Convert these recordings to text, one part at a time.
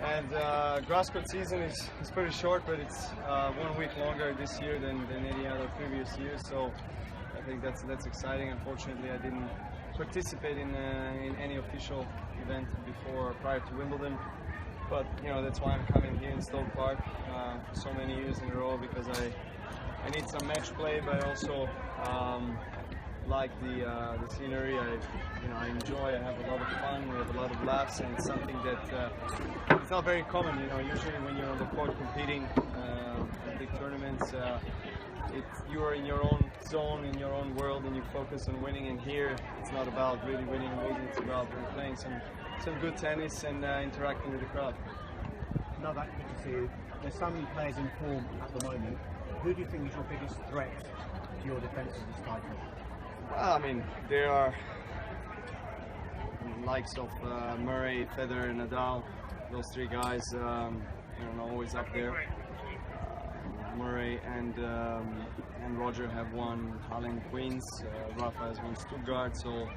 And grass court season is pretty short, but it's 1 week longer this year than any other previous year. So I think that's exciting. Unfortunately, I didn't participate in any official event prior to Wimbledon. But that's why I'm coming here in Stoke Park so many years in a row, because I need some match play, but I also like the scenery. I enjoy. I have a lot of fun. We have a lot of laughs, and it's something that it's not very common. Usually when you're on the court competing at big tournaments, you are in your own zone, in your own world, and you focus on winning. And here, it's not about really winning and losing. It's about playing some good tennis and interacting with the crowd. Novak, good to see you. There's so many players in form at the moment. Who do you think is your biggest threat to your defence of this title? Well, I mean, there are likes of Murray, Federer, and Nadal. Those three guys, always up there. Murray and Roger have won Tallinn Queens. Rafa has won Stuttgart. So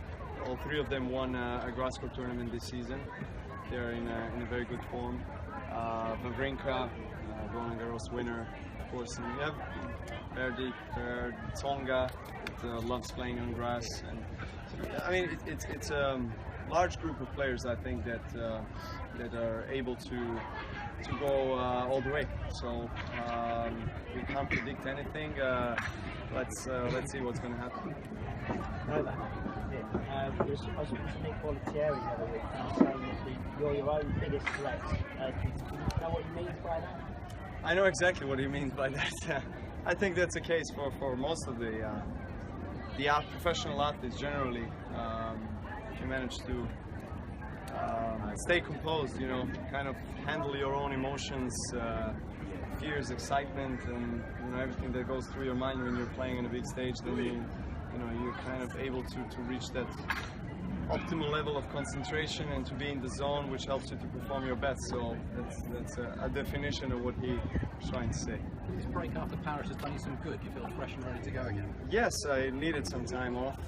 all three of them won a grass court tournament this season. They're in a very good form. Wawrinka, Roland Garros winner, of course. And we have Verdi, Tsonga, that loves playing on grass. And I mean, it's a large group of players, I think, that are able to go all the way. So we can't predict anything. Let's see what's going to happen. I was speaking to Nick Bollettieri the other week, and saying that you're your own biggest threat. Do you know what he means by that? I know exactly what he means by that. I think that's the case for most of the professional athletes generally. If you manage to stay composed, kind of handle your own emotions, fears, excitement, and everything that goes through your mind when you're playing on a big stage, then you're kind of able to reach that optimal level of concentration and to be in the zone, which helps you to perform your best. So that's a definition of what he's trying to say. This break after Paris has done you some good. You feel fresh and ready to go again? Yes, I needed some time off,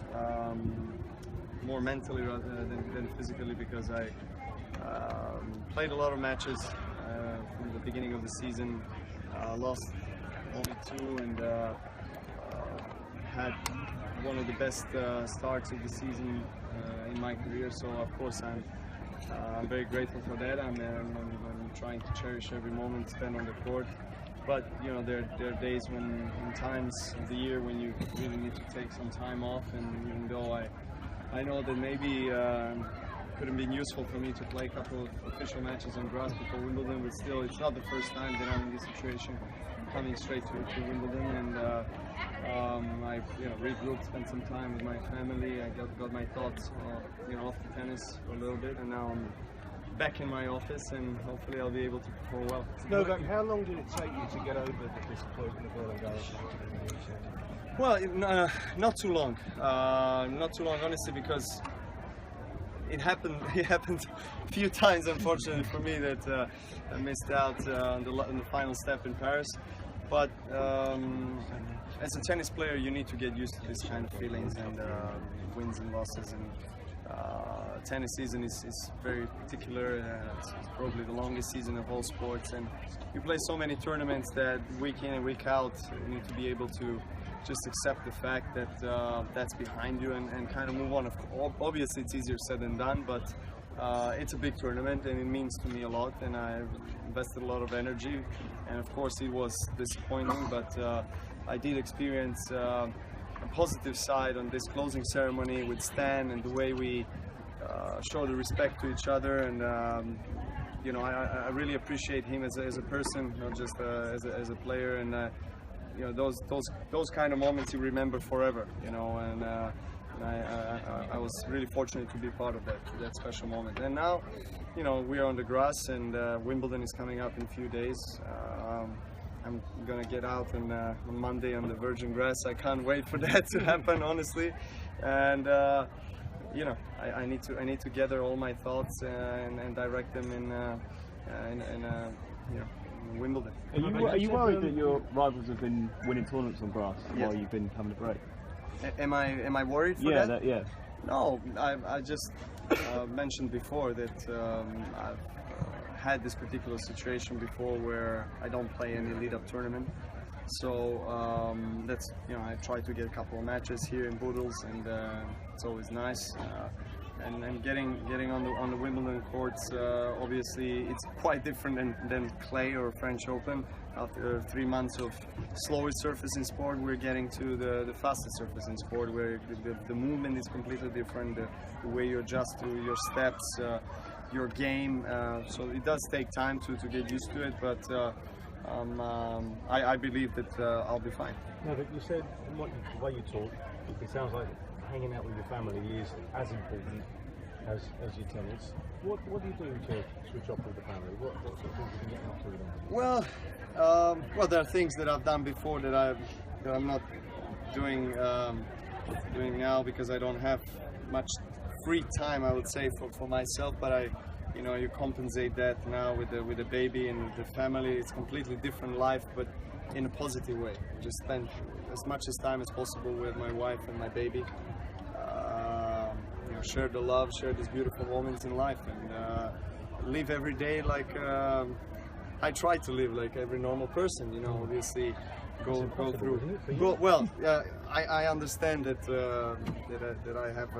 more mentally rather than physically, because I played a lot of matches from the beginning of the season, lost only 2, and had one of the best starts of the season in my career. So of course I'm very grateful for that. I'm trying to cherish every moment spent on the court. But there are days in times of the year when you really need to take some time off. And even though I know that maybe could have been useful for me to play a couple of official matches on grass before Wimbledon, but still, it's not the first time that I'm in this situation, coming straight to Wimbledon. And I regrouped, spent some time with my family. I got my thoughts off the tennis for a little bit, and now I'm back in my office, and hopefully I'll be able to perform well. Novak, how long did it take you to get over the disappointment of Roland Garros? Well, not too long. Not too long, honestly, because it happened a few times, unfortunately for me, that I missed out on the final step in Paris. But as a tennis player, you need to get used to this kind of feelings and wins and losses. And tennis season is very particular. It's probably the longest season of all sports, and you play so many tournaments that week in and week out, you need to be able to just accept the fact that that's behind you and kind of move on. Obviously, it's easier said than done, but it's a big tournament and it means to me a lot, and I've invested a lot of energy, and of course it was disappointing, but I did experience a positive side on this closing ceremony with Stan and the way we show the respect to each other, and I really appreciate him as a person, not just as a player, and those kind of moments you remember forever, and I was really fortunate to be part of that special moment. And now, we are on the grass, and Wimbledon is coming up in a few days. I'm gonna get out on Monday on the virgin grass. I can't wait for that to happen, honestly. And I need to gather all my thoughts and direct them in Wimbledon. Are you worried that your rivals have been winning tournaments on grass while you've been having a break? Am I worried for that? Yeah. No, I just mentioned before that I've had this particular situation before where I don't play any lead-up tournament. So that's, you know, I try to get a couple of matches here in Boodles, and it's always nice. And getting on the Wimbledon courts, obviously it's quite different than clay or French Open. After 3 months of slowest surface in sport, we're getting to the fastest surface in sport, where the movement is completely different, the way you adjust to your steps, your game. So it does take time to get used to it, but I believe that I'll be fine. No, but you said the way you talk, it sounds like hanging out with your family is as important as your tennis. What do you do to switch off with the family? What sort of things have you been getting up to with them? Well, there are things that I've done before that I'm not doing now, because I don't have much free time, I would say, for myself. But you compensate that now with the baby and with the family. It's completely different life, but in a positive way. Just spend as much time as possible with my wife and my baby. Share the love, share these beautiful moments in life, and live every day like I try to live like every normal person. Obviously go through. I understand that that I have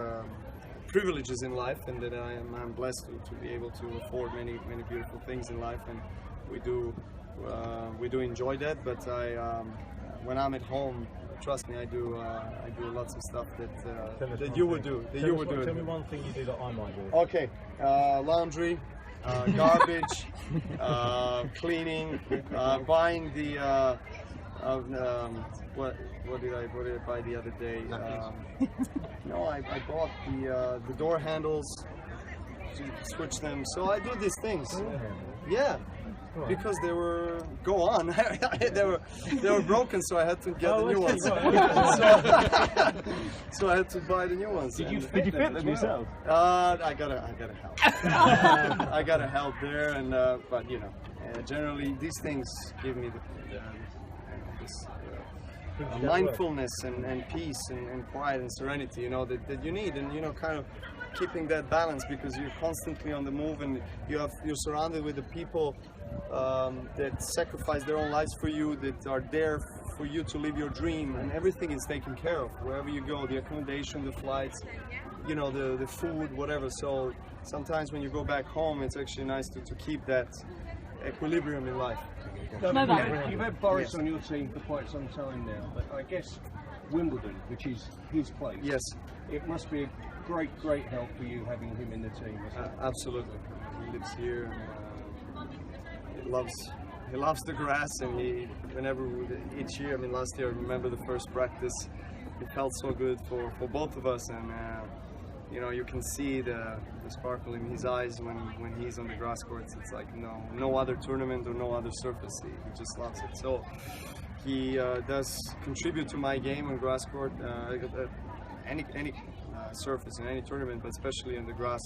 privileges in life, and that I'm blessed to be able to afford many beautiful things in life, and we do enjoy that. But when I'm at home, trust me, I do lots of stuff that you would do. Tell me one thing you do that I might do. Okay, laundry, garbage, cleaning, buying the what did I buy the other day? No, I bought the door handles to switch them. So I do these things. Yeah. Because they were they were broken, so I had to get the new ones. So I had to buy the new ones. Did you fit them yourself? I gotta help. I gotta help there, and but generally these things give me this mindfulness and peace and quiet and serenity, that you need, and kind of keeping that balance, because you're constantly on the move, and you're surrounded with the people that sacrifice their own lives for you, that are there for you to live your dream, and everything is taken care of wherever you go, the accommodation, the flights, the food, whatever. So sometimes when you go back home, it's actually nice to keep that equilibrium in life. You've had Boris on your team for quite some time now, but I guess Wimbledon, which is his place, yes, it must be a great help for you having him in the team. Absolutely. He lives here. He loves the grass, and each year, last year I remember the first practice, it felt so good for both of us, and you can see the sparkle in his eyes when he's on the grass courts. It's like no other tournament or no other surface. He just loves it. So he does contribute to my game on grass court, any surface in any tournament, but especially on the grass.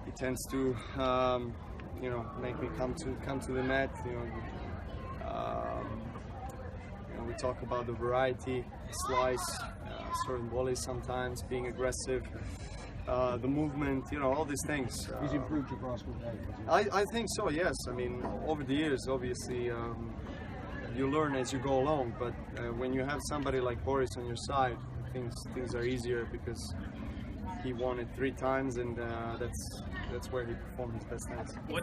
He tends to make me come to the net. We talk about the variety, slice, certain volleys sometimes, being aggressive, the movement, all these things. He's improved your basketball game. I think so, yes. Over the years, obviously, you learn as you go along, but when you have somebody like Boris on your side, things are easier, because he won it 3 times, and that's where he performed his best tennis. We'll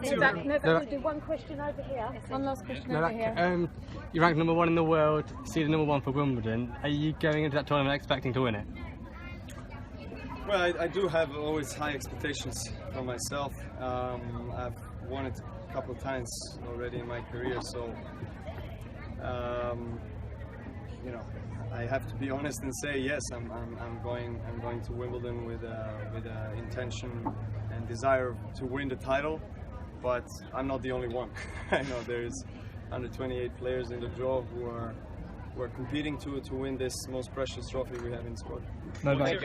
do one question over here. One last question over here. You're ranked #1 in the world, seeded #1 for Wimbledon. Are you going into that tournament expecting to win it? Well, I do have always high expectations for myself. I've won it a couple of times already in my career, so I have to be honest and say yes. I'm going to Wimbledon with intention and desire to win the title, but I'm not the only one. I know there's under 28 players in the draw who are competing to win this most precious trophy we have in sport. Thank you.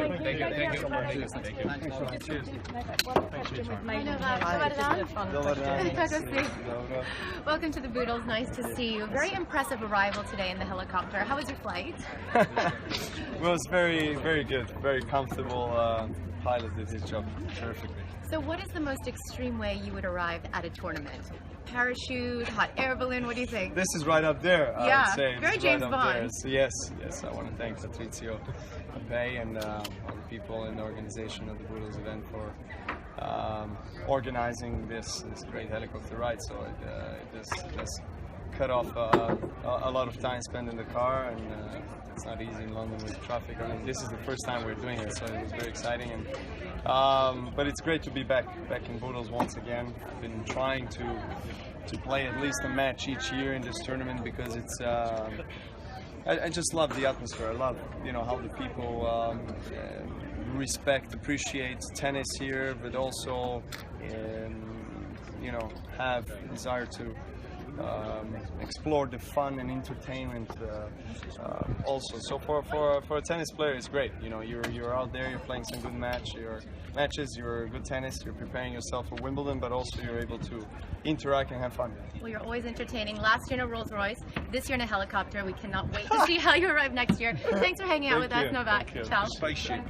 Welcome to the Boodles. Nice to see you. Very impressive arrival today in the helicopter. How was your flight? Well, it's very good, very comfortable. pilot did his job perfectly. So what is the most extreme way you would arrive at a tournament? Parachute, hot air balloon, what do you think? This is right up there, I Yeah, would say. very It's James right up there. Bond. So yes, I want to thank Patrizio Bay and all the people in the organization of the Boodles event for organizing this great helicopter ride. So it just cut off a lot of time spent in the car, and it's not easy in London with traffic. I mean, this is the first time we're doing it, so it was very exciting. And but it's great to be back in Boodles once again. I've been trying to play at least a match each year in this tournament because it's. I just love the atmosphere. I love, how the people respect, appreciate tennis here, but also, have desire to explore the fun and entertainment also. So for a tennis player, it's great. You're out there, you're playing some good matches, you're good tennis, you're preparing yourself for Wimbledon, but also you're able to interact and have fun. Well, you're always entertaining. Last year in a Rolls Royce, this year in a helicopter. We cannot wait to see how you arrive next year. Thanks for hanging out with us, Novak. Thank you. Ciao. Spaceship.